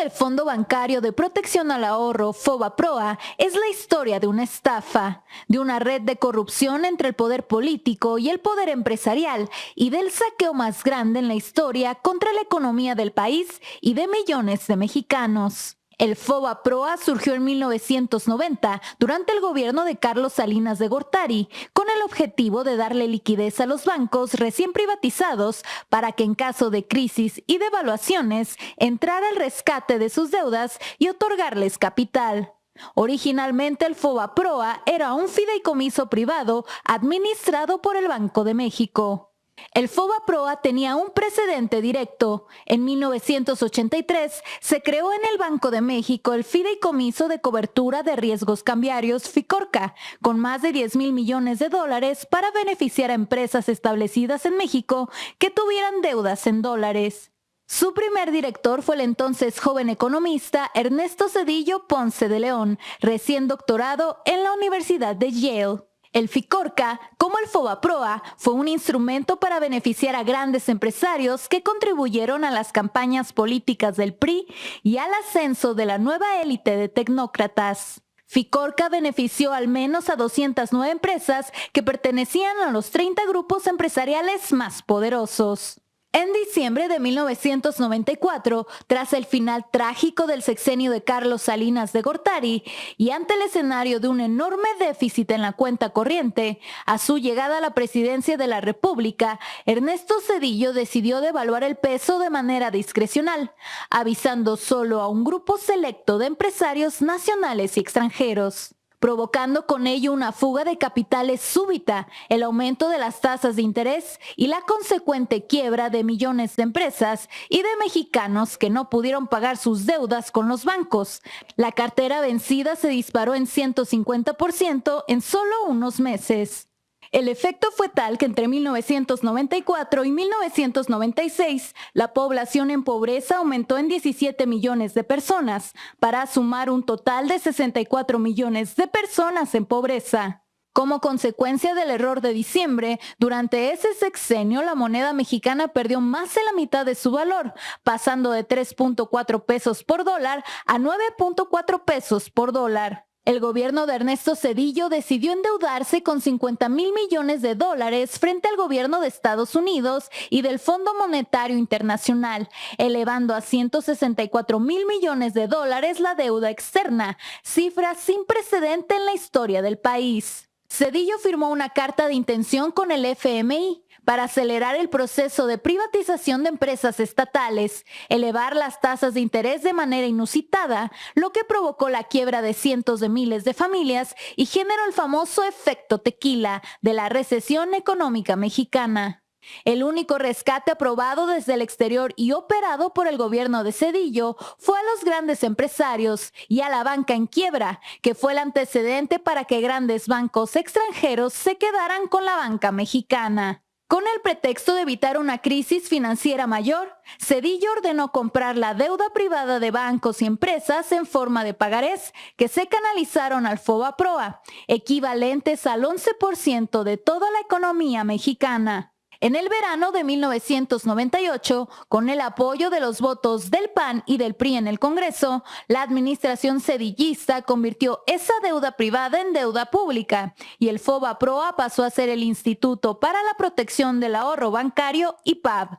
del Fondo Bancario de Protección al Ahorro, FOBAPROA, es la historia de una estafa, de una red de corrupción entre el poder político y el poder empresarial y del saqueo más grande en la historia contra la economía del país y de millones de mexicanos. El FOBAPROA surgió en 1990 durante el gobierno de Carlos Salinas de Gortari, con el objetivo de darle liquidez a los bancos recién privatizados para que en caso de crisis y devaluaciones entrara el rescate de sus deudas y otorgarles capital. Originalmente el FOBAPROA era un fideicomiso privado administrado por el Banco de México. El FOBAPROA tenía un precedente directo. En 1983 se creó en el Banco de México el Fideicomiso de Cobertura de Riesgos Cambiarios FICORCA, con más de 10,000 millones de dólares para beneficiar a empresas establecidas en México que tuvieran deudas en dólares. Su primer director fue el entonces joven economista Ernesto Zedillo Ponce de León, recién doctorado en la Universidad de Yale. El FICORCA, como el FOBAPROA, fue un instrumento para beneficiar a grandes empresarios que contribuyeron a las campañas políticas del PRI y al ascenso de la nueva élite de tecnócratas. FICORCA benefició al menos a 209 empresas que pertenecían a los 30 grupos empresariales más poderosos. En diciembre de 1994, tras el final trágico del sexenio de Carlos Salinas de Gortari y ante el escenario de un enorme déficit en la cuenta corriente, a su llegada a la presidencia de la República, Ernesto Zedillo decidió devaluar el peso de manera discrecional, avisando solo a un grupo selecto de empresarios nacionales y extranjeros, provocando con ello una fuga de capitales súbita, el aumento de las tasas de interés y la consecuente quiebra de millones de empresas y de mexicanos que no pudieron pagar sus deudas con los bancos. La cartera vencida se disparó en 150% en solo unos meses. El efecto fue tal que entre 1994 y 1996 la población en pobreza aumentó en 17 millones de personas, para sumar un total de 64 millones de personas en pobreza. Como consecuencia del error de diciembre, durante ese sexenio la moneda mexicana perdió más de la mitad de su valor, pasando de 3.4 pesos por dólar a 9.4 pesos por dólar. El gobierno de Ernesto Zedillo decidió endeudarse con 50,000 millones de dólares frente al gobierno de Estados Unidos y del Fondo Monetario Internacional, elevando a 164,000 millones de dólares la deuda externa, cifra sin precedente en la historia del país. Zedillo firmó una carta de intención con el FMI para acelerar el proceso de privatización de empresas estatales, elevar las tasas de interés de manera inusitada, lo que provocó la quiebra de cientos de miles de familias y generó el famoso efecto tequila de la recesión económica mexicana. El único rescate aprobado desde el exterior y operado por el gobierno de Zedillo fue a los grandes empresarios y a la banca en quiebra, que fue el antecedente para que grandes bancos extranjeros se quedaran con la banca mexicana. Con el pretexto de evitar una crisis financiera mayor, Zedillo ordenó comprar la deuda privada de bancos y empresas en forma de pagarés que se canalizaron al FOBAPROA, equivalentes al 11% de toda la economía mexicana. En el verano de 1998, con el apoyo de los votos del PAN y del PRI en el Congreso, la administración zedillista convirtió esa deuda privada en deuda pública y el FOBAPROA pasó a ser el Instituto para la Protección del Ahorro Bancario, IPAB,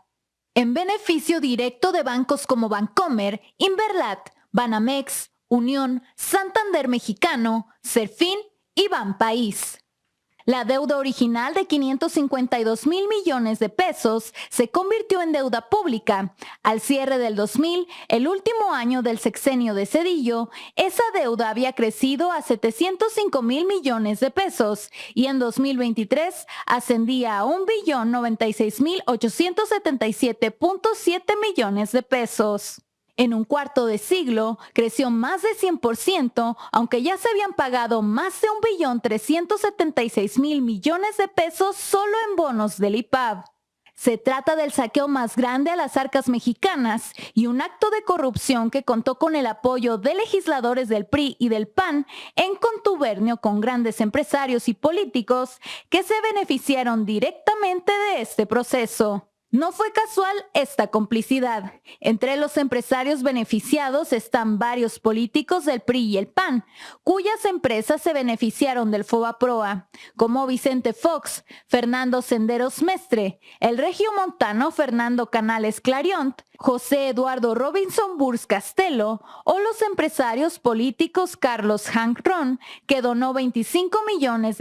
en beneficio directo de bancos como Bancomer, Inverlat, Banamex, Unión, Santander Mexicano, Serfín y Banpaís. La deuda original de 552,000 millones de pesos se convirtió en deuda pública. Al cierre del 2000, el último año del sexenio de Zedillo, esa deuda había crecido a 705,000 millones de pesos y en 2023 ascendía a 1,096,877,7 millones de pesos. En un cuarto de siglo, creció más de 100%, aunque ya se habían pagado más de 1,376,000 millones de pesos solo en bonos del IPAB. Se trata del saqueo más grande a las arcas mexicanas y un acto de corrupción que contó con el apoyo de legisladores del PRI y del PAN en contubernio con grandes empresarios y políticos que se beneficiaron directamente de este proceso. No fue casual esta complicidad. Entre los empresarios beneficiados están varios políticos del PRI y el PAN, cuyas empresas se beneficiaron del FOBAPROA, como Vicente Fox, Fernando Senderos Mestre, el regiomontano Fernando Canales Clariont, José Eduardo Robinson Burs Castelo o los empresarios políticos Carlos Hank Ron, que donó $25 millones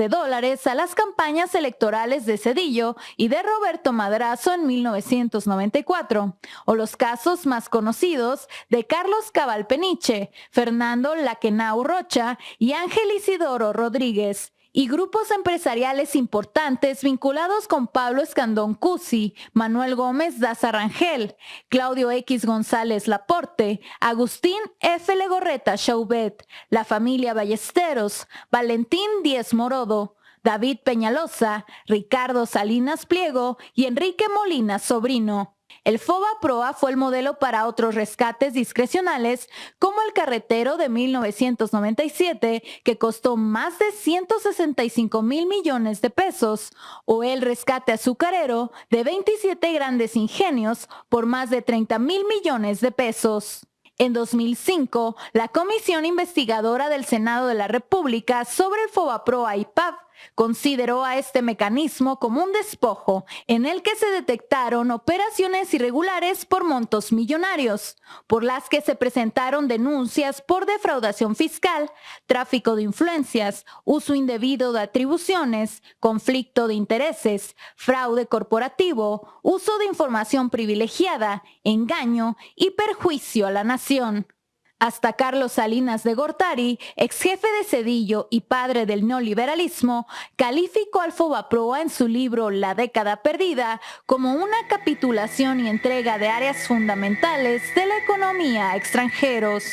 a las campañas electorales de Zedillo y de Roberto Madrazo en 1994, o los casos más conocidos de Carlos Cabal Peniche, Fernando Laquenau Rocha y Ángel Isidoro Rodríguez, y grupos empresariales importantes vinculados con Pablo Escandón Cusi, Manuel Gómez Daza Rangel, Claudio X González Laporte, Agustín F. Legorreta Chaubet, la familia Ballesteros, Valentín Díez Morodo, David Peñalosa, Ricardo Salinas Pliego y Enrique Molina Sobrino. El FOBAPROA fue el modelo para otros rescates discrecionales, como el carretero de 1997, que costó más de 165,000 millones de pesos, o el rescate azucarero de 27 grandes ingenios por más de 30,000 millones de pesos. En 2005, la Comisión Investigadora del Senado de la República sobre el FOBAPROA y PAV consideró a este mecanismo como un despojo en el que se detectaron operaciones irregulares por montos millonarios, por las que se presentaron denuncias por defraudación fiscal, tráfico de influencias, uso indebido de atribuciones, conflicto de intereses, fraude corporativo, uso de información privilegiada, engaño y perjuicio a la nación. Hasta Carlos Salinas de Gortari, ex jefe de Zedillo y padre del neoliberalismo, calificó al FOBAPROA en su libro La década perdida como una capitulación y entrega de áreas fundamentales de la economía a extranjeros.